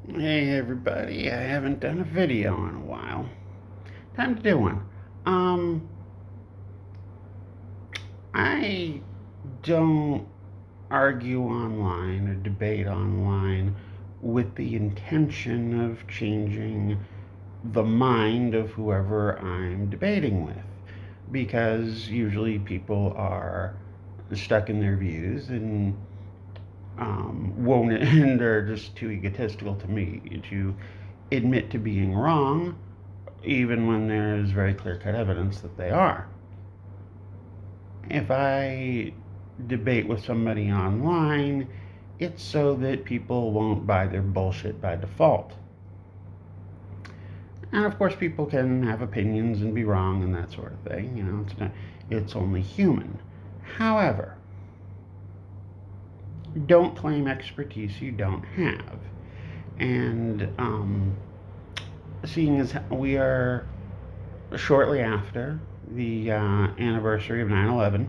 Hey everybody, I haven't done a video in a while. Time to do one. Um, I don't argue online or debate online with the intention of changing the mind of whoever I'm debating with. Because usually people are stuck in their views and won't, and they're just too egotistical to me to admit to being wrong even when there's very clear cut evidence that they are. If I debate with somebody online, it's so that people won't buy their bullshit by default. And of course, people can have opinions and be wrong and that sort of thing. It's only human. However, don't claim expertise you don't have. And seeing as we are shortly after the anniversary of 9/11.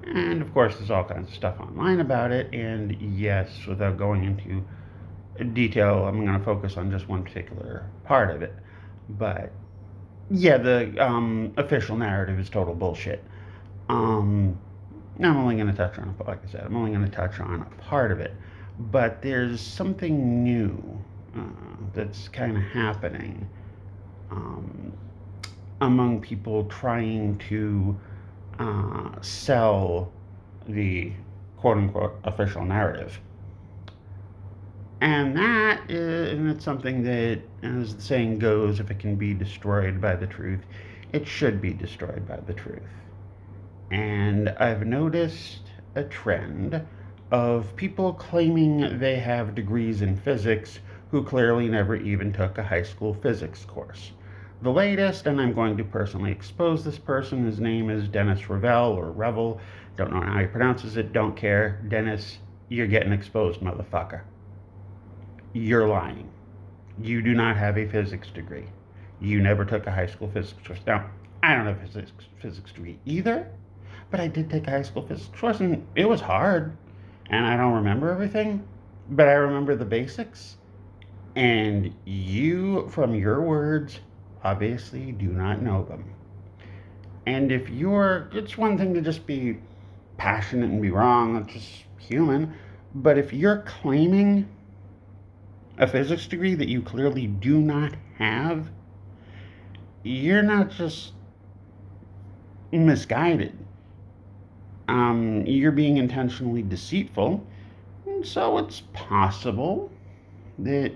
And of course, there's all kinds of stuff online about it. And yes, without going into detail, I'm going to focus on just one particular part of it. But yeah, the official narrative is total bullshit. Um, I'm only going to touch on, like I said, I'm only going to touch on a part of it. But there's something new that's kind of happening um, among people trying to sell the quote unquote official narrative. And it's something that, as the saying goes, if it can be destroyed by the truth, it should be destroyed by the truth. And I've noticed a trend of people claiming they have degrees in physics who clearly never even took a high school physics course. The latest, and I'm going to personally expose this person, his name is Dennis Revell or Revell. Don't know how he pronounces it, don't care. Dennis, you're getting exposed, motherfucker. You're lying. You do not have a physics degree. You never took a high school physics course. Now, I don't have a physics degree either, but I did take a high school physics course, and it was hard. And I don't remember everything, but I remember the basics. And you, from your words, obviously do not know them. And if you're, it's one thing to just be passionate and be wrong, that's just human. But if you're claiming a physics degree that you clearly do not have, you're not just misguided. You're being intentionally deceitful. And so it's possible that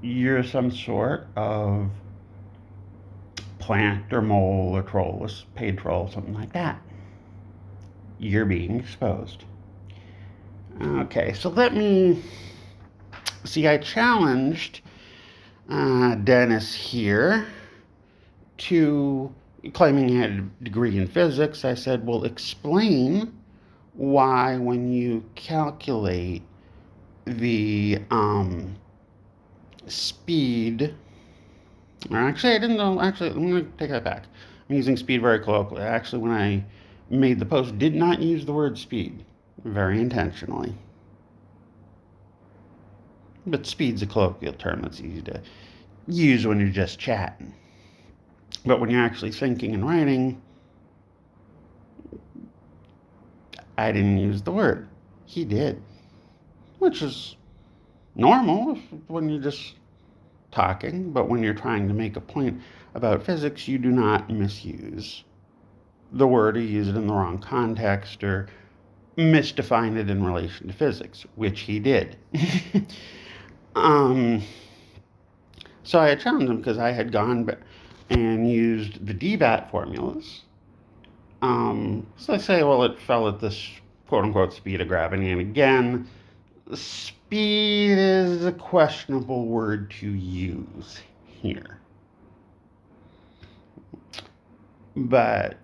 you're some sort of plant or mole or troll, a paid troll, something like that. You're being exposed. Okay, so let me see. I challenged Dennis here to claiming he had a degree in physics. I said, well, explain why when you calculate the speed, or actually, I didn't know, actually, I'm going to take that back. I'm using speed very colloquially. Actually, when I made the post, did not use the word speed very intentionally. But speed's a colloquial term that's easy to use when you're just chatting. But when you're actually thinking and writing, I didn't use the word. He did, which is normal when you're just talking, but when you're trying to make a point about physics, you do not misuse the word or use it in the wrong context or misdefine it in relation to physics, which he did. um, so I had challenged him because I had gone and used the DVAT formulas. So I say, well, it fell at this quote unquote speed of gravity. And again, speed is a questionable word to use here. But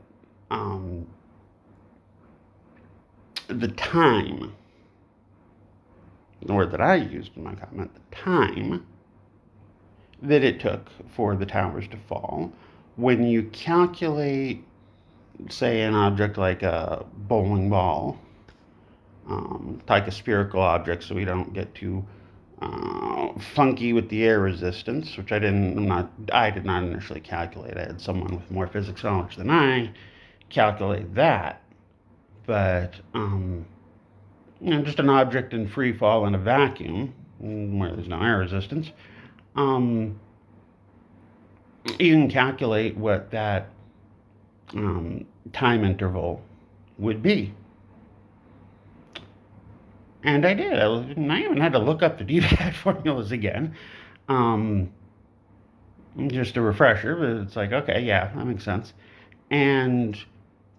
the time, the word that I used in my comment, the time that it took for the towers to fall, when you calculate, say, an object like a bowling ball, like a spherical object, so we don't get too funky with the air resistance, which I did not initially calculate. I had someone with more physics knowledge than I calculate that. But just an object in free fall in a vacuum where there's no air resistance. You can calculate what that time interval would be. And I did. I even had to look up the DVAT formulas again. Just a refresher, but it's like, okay, yeah, that makes sense. And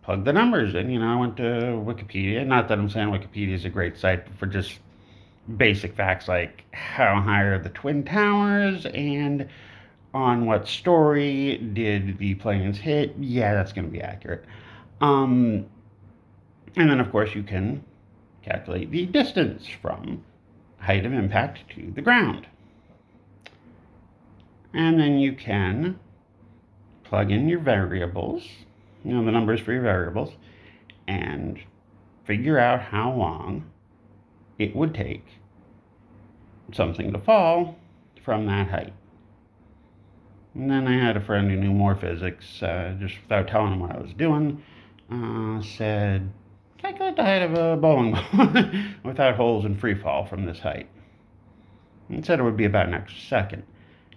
plug the numbers in. I went to Wikipedia. Not that I'm saying Wikipedia is a great site for just basic facts like how high are the Twin Towers and on what story did the planes hit. Yeah, that's going to be accurate. And then, of course, you can calculate the distance from height of impact to the ground. And then you can plug in your variables, the numbers for your variables, and figure out how long it would take something to fall from that height. And then I had a friend who knew more physics, just without telling him what I was doing, said, calculate the height of a bowling ball without holes in free fall from this height. And said it would be about an extra second.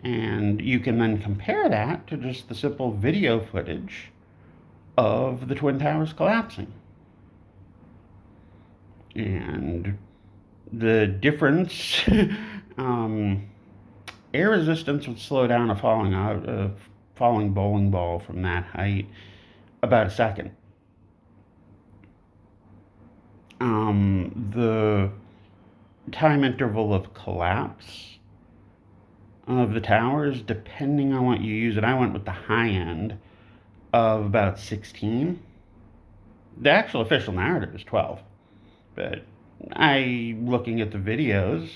And you can then compare that to just the simple video footage of the Twin Towers collapsing. And the difference, air resistance would slow down a falling bowling ball from that height about a second. The time interval of collapse of the towers, depending on what you use, and I went with the high end of about 16. The actual official narrative is 12, but looking at the videos,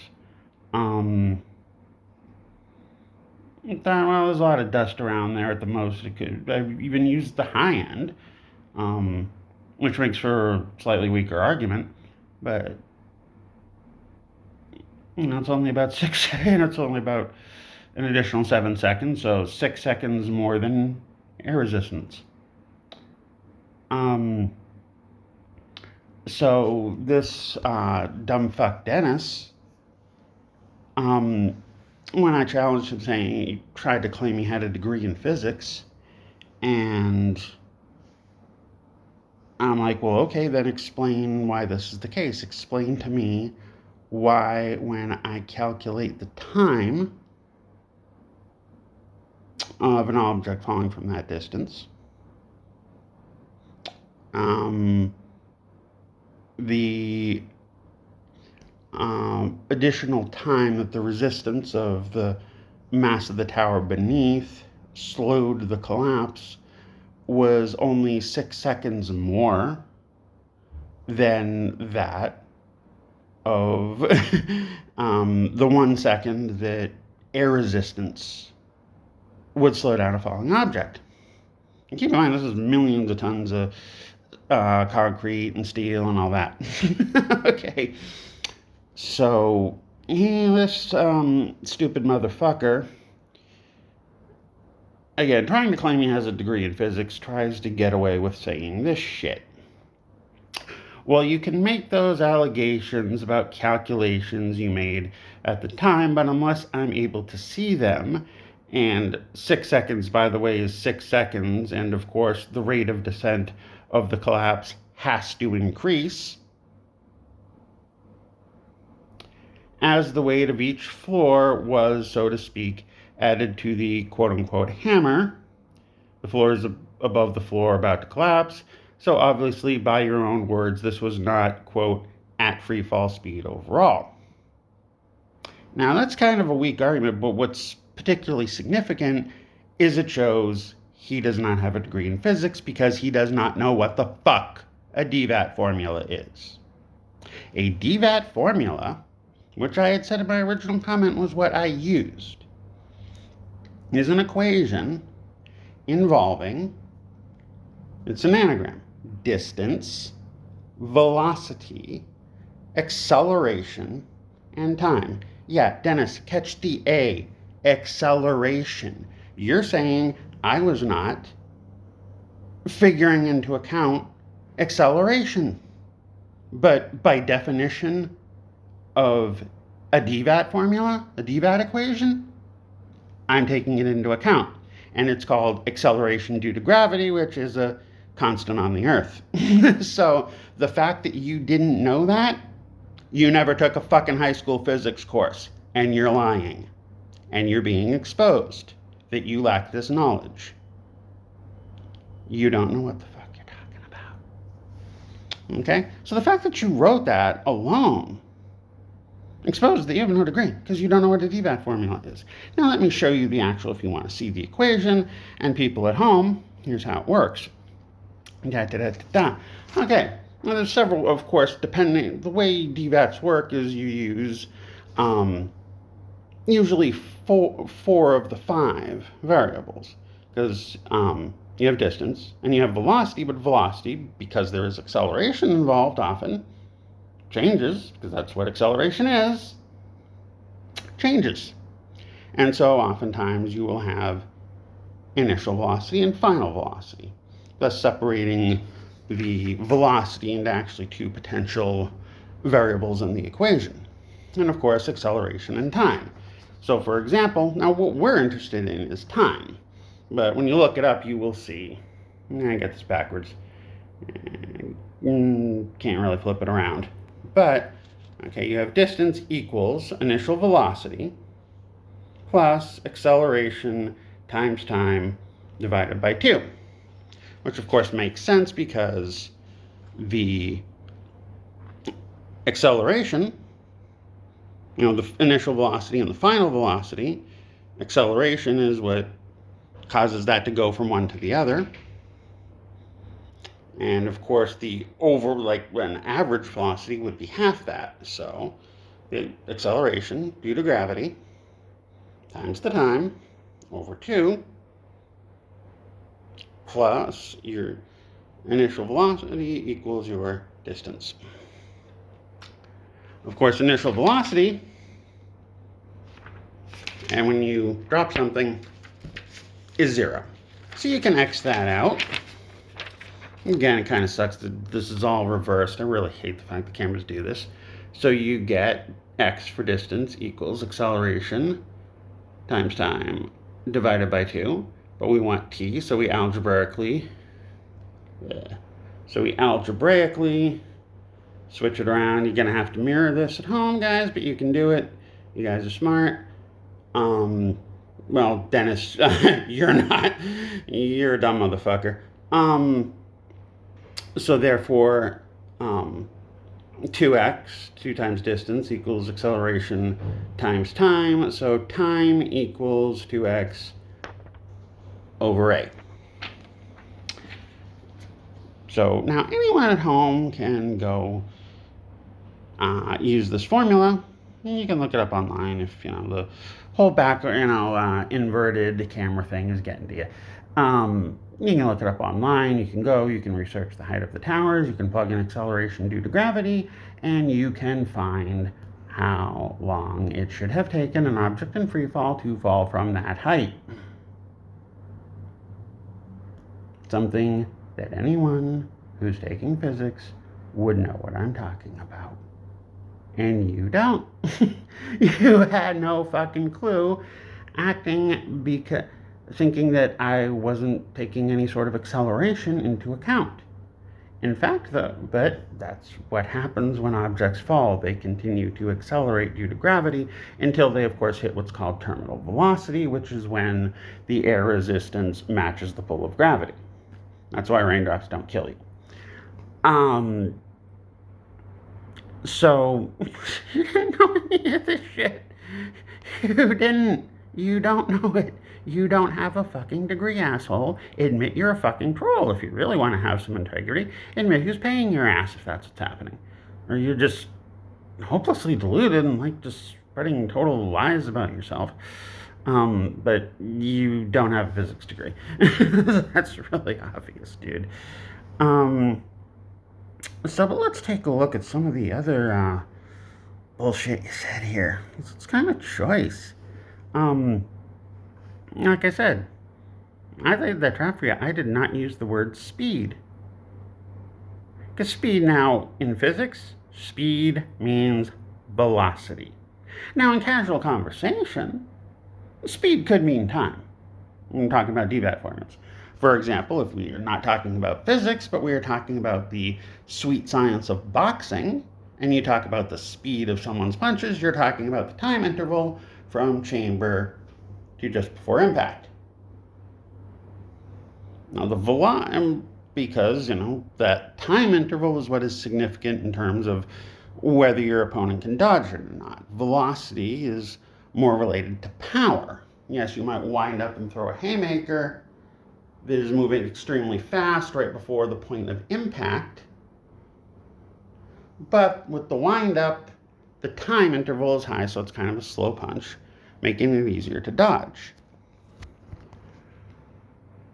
thought, well, there's a lot of dust around there. At the most, I even used the high end, which makes for a slightly weaker argument, but it's only about 6 seconds. It's only about an additional 7 seconds, so 6 seconds more than air resistance. So this dumb fuck Dennis, when I challenged him saying he tried to claim he had a degree in physics, and I'm like, well, okay, then explain why this is the case. Explain to me why when I calculate the time of an object falling from that distance, the additional time that the resistance of the mass of the tower beneath slowed the collapse was only 6 seconds more than that of the 1 second that air resistance would slow down a falling object. And keep in mind, this is millions of tons of concrete and steel and all that. Okay. So, this stupid motherfucker, again, trying to claim he has a degree in physics, tries to get away with saying this shit. Well, you can make those allegations about calculations you made at the time, but unless I'm able to see them, and 6 seconds, by the way, is 6 seconds, and of course, the rate of descent of the collapse has to increase as the weight of each floor was, so to speak, added to the quote-unquote hammer. The floor is above the floor about to collapse, so obviously, by your own words, this was not, quote, at free fall speed overall. Now, that's kind of a weak argument, but what's particularly significant is it shows he does not have a degree in physics because he does not know what the fuck a DVAT formula is. A DVAT formula, which I had said in my original comment was what I used, is an equation involving, it's an anagram, distance, velocity, acceleration, and time. Yeah, Dennis, catch the A. Acceleration. You're saying I was not figuring into account acceleration. But by definition of a DVAT formula, a DVAT equation, I'm taking it into account. And it's called acceleration due to gravity, which is a constant on the Earth. So the fact that you didn't know that, you never took a fucking high school physics course, and you're lying. And you're being exposed that you lack this knowledge. You don't know what the fuck you're talking about. Okay? So the fact that you wrote that alone exposes that you have no degree because you don't know what a DVAT formula is. Now let me show you the actual, if you want to see the equation, and people at home, here's how it works. Okay, well, there's several, of course, depending, the way DVATs work is you use usually four of the 5 variables, because you have distance and you have velocity, but velocity, because there is acceleration involved often, changes, because that's what acceleration is, changes. And so oftentimes you will have initial velocity and final velocity, thus separating the velocity into actually 2 potential variables in the equation. And of course, acceleration and time. So for example, now what we're interested in is time. But when you look it up, you will see, I got this backwards, can't really flip it around. But, okay, you have distance equals initial velocity plus acceleration times time divided by 2. Which of course makes sense because the acceleration, the initial velocity and the final velocity, acceleration is what causes that to go from one to the other. And of course, an average velocity would be half that. So the acceleration due to gravity times the time over 2 plus your initial velocity equals your distance. Of course, initial velocity, and when you drop something, is 0. So you can X that out. Again, it kind of sucks that this is all reversed. I really hate the fact that cameras do this. So you get X for distance equals acceleration times time divided by 2. But we want T, so we algebraically switch it around. You're going to have to mirror this at home, guys, but you can do it. You guys are smart. Well, Dennis, you're not. You're a dumb motherfucker. So therefore, 2x, 2 times distance, equals acceleration times time. So time equals 2x over a. So now anyone at home can go use this formula. You can look it up online if the whole back inverted camera thing is getting to you. You can look it up online. You can research the height of the towers. You can plug in acceleration due to gravity, and you can find how long it should have taken an object in free fall to fall from that height. Something that anyone who's taking physics would know what I'm talking about. And you don't. You had no fucking clue, thinking that I wasn't taking any sort of acceleration into account. In fact, but that's what happens when objects fall. They continue to accelerate due to gravity until they, of course, hit what's called terminal velocity, which is when the air resistance matches the pull of gravity. That's why raindrops don't kill you. So, you didn't know any of this shit. You don't know it. You don't have a fucking degree, asshole. Admit you're a fucking troll if you really want to have some integrity. Admit who's paying your ass if that's what's happening. Or you're just hopelessly deluded and just spreading total lies about yourself. But you don't have a physics degree. That's really obvious, dude. But let's take a look at some of the other bullshit you said here. It's kind of choice. Um, like I said, I laid that trap for you. I did not use the word speed. Because speed now, in physics, speed means velocity. Now, in casual conversation, speed could mean time. We're talking about DVAT formulas. For example, if we are not talking about physics, but we are talking about the sweet science of boxing, and you talk about the speed of someone's punches, you're talking about the time interval from chamber to just before impact. Now, the velocity, because, that time interval is what is significant in terms of whether your opponent can dodge it or not. Velocity is more related to power. Yes, you might wind up and throw a haymaker that is moving extremely fast right before the point of impact. But with the wind up, the time interval is high, so it's kind of a slow punch, making it easier to dodge.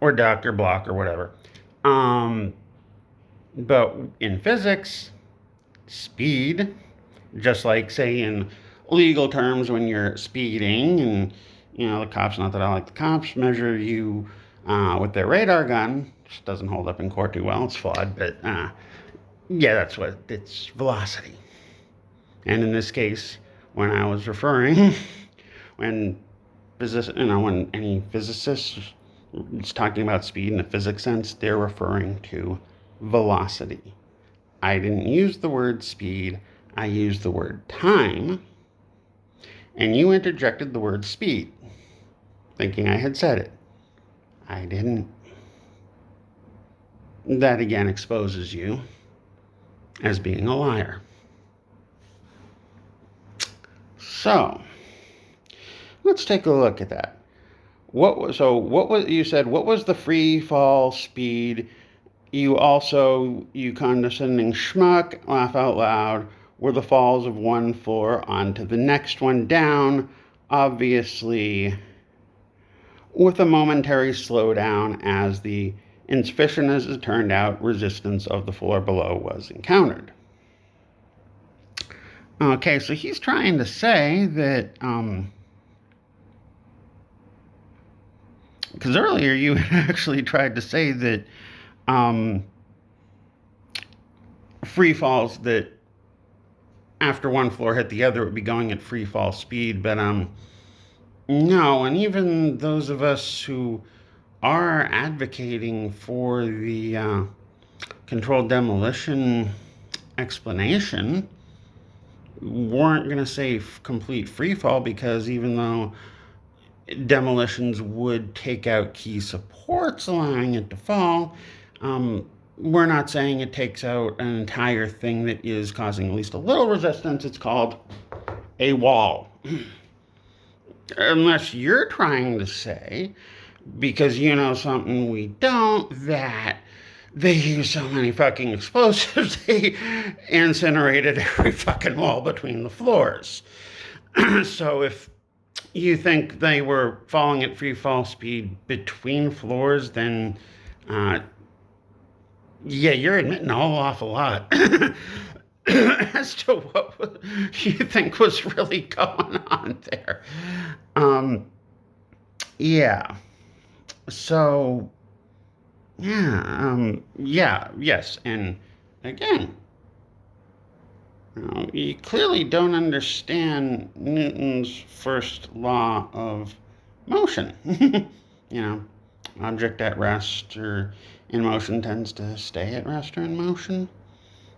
Or duck or block or whatever. But in physics, speed, just like, say, in legal terms, when you're speeding and, the cops, not that I like the cops, measure you with their radar gun, which doesn't hold up in court too well, it's flawed, but yeah, that's what it's velocity. And in this case, when I was referring, when when any physicist is talking about speed in a physics sense, they're referring to velocity. I didn't use the word speed, I used the word time, and you interjected the word speed, thinking I had said it. I didn't. That again exposes you as being a liar. So, let's take a look at that. You said, what was the free fall speed? You condescending schmuck, laugh out loud, were the falls of one floor onto the next one down, obviously with a momentary slowdown as the, insufficient as it turned out, resistance of the floor below was encountered. Okay, so he's trying to say that, because earlier you had actually tried to say that free falls, that after one floor hit the other, it would be going at free fall speed, but no, and even those of us who are advocating for the controlled demolition explanation weren't going to say complete free fall, because even though demolitions would take out key supports, allowing it to fall, we're not saying it takes out an entire thing that is causing at least a little resistance. It's called a wall. Unless you're trying to say, because you know something we don't, that they use so many fucking explosives, they incinerated every fucking wall between the floors. So if you think they were falling at free fall speed between floors, then yeah, you're admitting a whole awful lot as to what you think was really going on there. Yeah. So, yes. And again, you clearly don't understand Newton's first law of motion. Object at rest or in motion tends to stay at rest or in motion.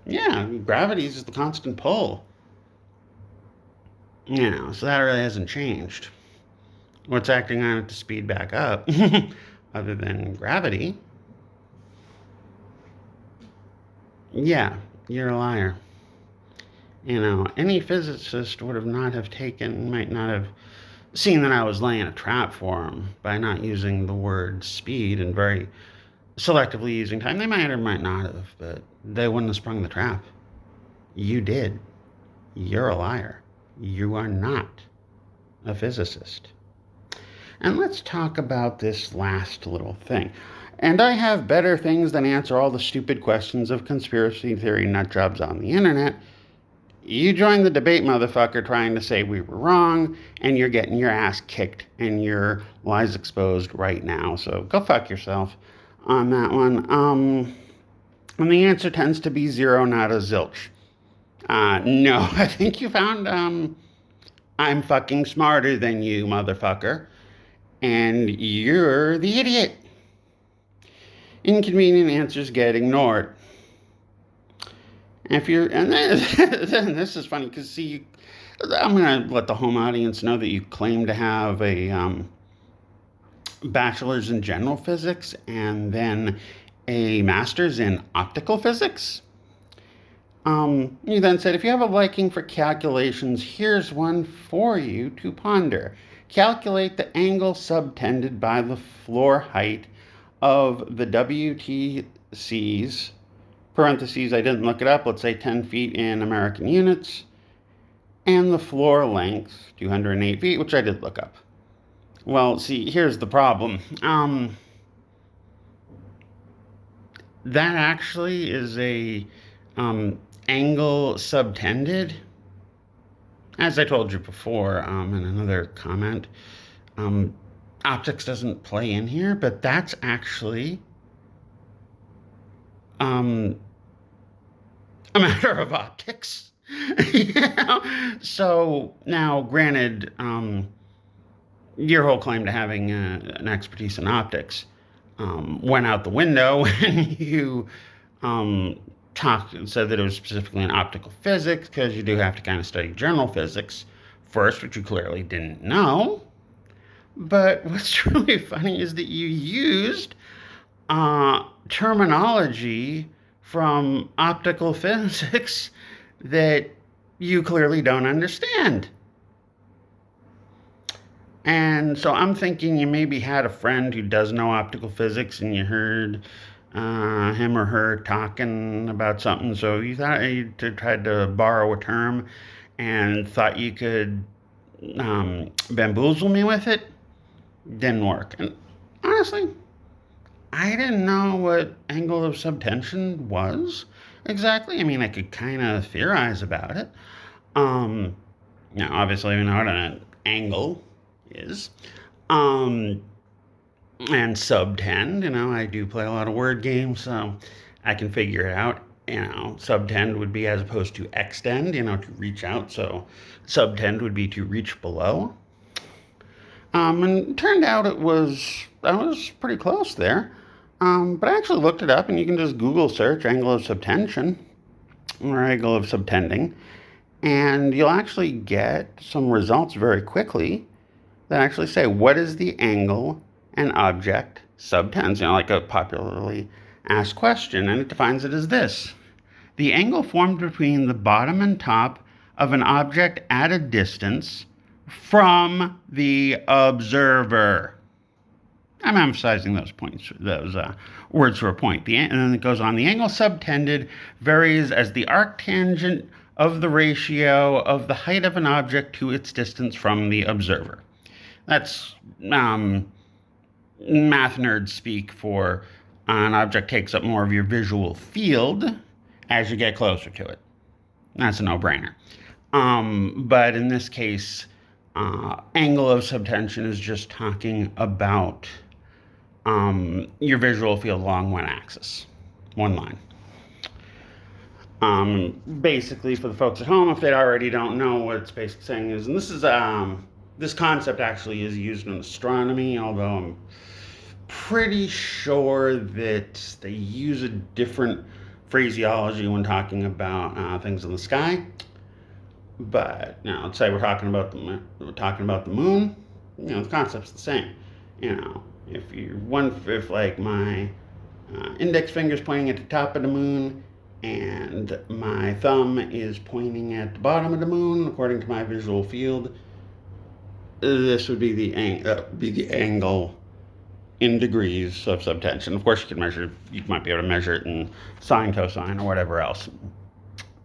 Yeah, gravity is the constant pull. So that really hasn't changed. What's acting on it to speed back up, other than gravity? Yeah, you're a liar. Any physicist might not have seen that I was laying a trap for him by not using the word speed and very selectively using time. They might or might not have, but they wouldn't have sprung the trap. You did. You're a liar. You are not a physicist. And let's talk about this last little thing. And I have better things than answer all the stupid questions of conspiracy theory nut jobs on the internet. you joined the debate, motherfucker, trying to say we were wrong, and you're getting your ass kicked and your lies exposed right now. So go fuck yourself on that one. And the answer tends to be zero, not a zilch. No, I think you found I'm fucking smarter than you, motherfucker, and you're the idiot. Inconvenient answers get ignored. If you're, and then this is funny because see, I'm gonna let the home audience know that you claim to have a bachelor's in general physics and then a master's in optical physics. You then said, if you have a liking for calculations, here's one for you to ponder. Calculate the angle subtended by the floor height of the WTCs, parentheses, I didn't look it up, let's say 10 feet in American units, and the floor length, 208 feet, which I did look up. Well, see, here's the problem. That actually is a angle subtended. As I told you before in another comment, optics doesn't play in here, but that's actually a matter of optics. So now, granted, your whole claim to having an expertise in optics went out the window when you said that it was specifically in optical physics, because you do have to kind of study general physics first, which you clearly didn't know. But what's really funny is that you used terminology from optical physics that you clearly don't understand. And so I'm thinking you maybe had a friend who does know optical physics and you heard him or her talking about something, so you thought you tried to borrow a term and thought you could bamboozle me with it. Didn't work. And honestly, I didn't know what angle of subtension was exactly. I mean, I could kind of theorize about it. Now, obviously, we know what an angle is. And subtend, I do play a lot of word games, so I can figure it out. Subtend would be as opposed to extend, to reach out. So subtend would be to reach below. And it turned out I was pretty close there. But I actually looked it up, and you can just Google search angle of subtension or angle of subtending, and you'll actually get some results very quickly that actually say what is the angle an object subtends, like a popularly asked question, and it defines it as this: the angle formed between the bottom and top of an object at a distance from the observer. I'm emphasizing those points, those words for a point. And then it goes on. The angle subtended varies as the arctangent of the ratio of the height of an object to its distance from the observer. That's math nerd speak for an object takes up more of your visual field as you get closer to it. That's a no-brainer. But in this case, angle of subtension is just talking about your visual field along one axis, one line. Basically, for the folks at home, if they already don't know what it's basically saying is, and this concept actually is used in astronomy, although I'm pretty sure that they use a different phraseology when talking about things in the sky. But now, let's say we're talking about the moon. The concept's the same. If like my index finger's pointing at the top of the moon and my thumb is pointing at the bottom of the moon, according to my visual field, this would be the angle in degrees of subtension. Of course, you might be able to measure it in sine, cosine, or whatever else.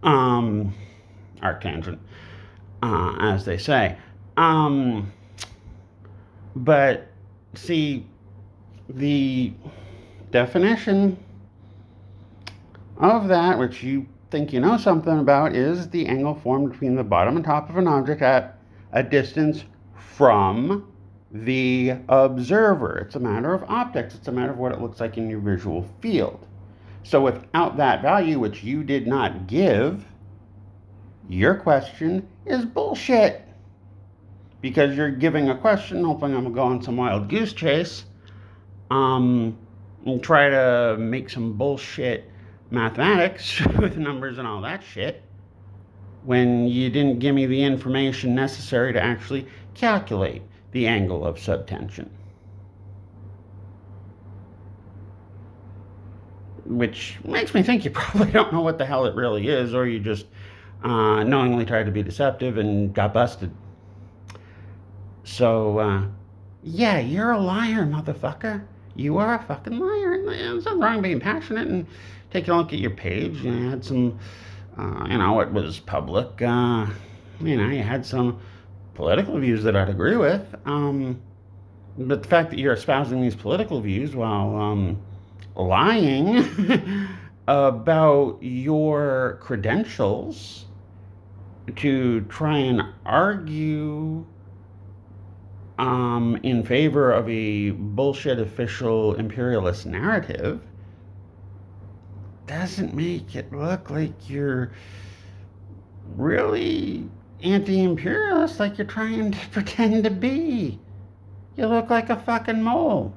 Arctangent, as they say. But see, the definition of that, which you think you know something about is the angle formed between the bottom and top of an object at a distance from the observer. It's a matter of optics. It's a matter of what it looks like in your visual field. So without that value, which you did not give, your question is bullshit. Because you're giving a question, hoping I'm going to go on some wild goose chase, and try to make some bullshit mathematics with numbers and all that shit, when you didn't give me the information necessary to actually calculate the angle of subtension. Which makes me think you probably don't know what the hell it really is, or you just knowingly tried to be deceptive and got busted. So, yeah, you're a liar, motherfucker. You are a fucking liar. And there's nothing wrong being passionate and taking a look at your page. You had some, it was public. You had some political views that I'd agree with. But the fact that you're espousing these political views while lying about your credentials to try and argue in favor of a bullshit official imperialist narrative doesn't make it look like you're really anti-imperialist like you're trying to pretend to be. You look like a fucking mole.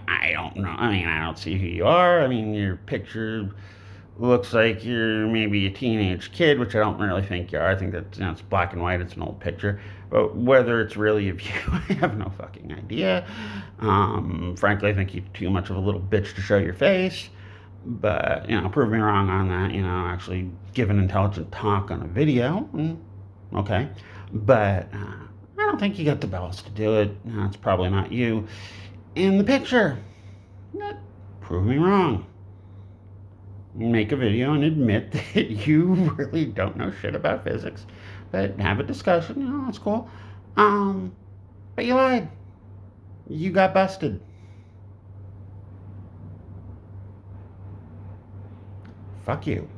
I don't know. I don't see who you are. Your picture looks like you're maybe a teenage kid, which I don't really think you are. I think that it's black and white. It's an old picture. But whether it's really of you, I have no fucking idea. Frankly, I think you're too much of a little bitch to show your face. But, prove me wrong on that. Actually give an intelligent talk on a video. Okay. But I don't think you got the balls to do it. It's probably not you in the picture. Prove me wrong. Make a video and admit that you really don't know shit about physics, but have a discussion. That's cool. But you lied. You got busted. Fuck you.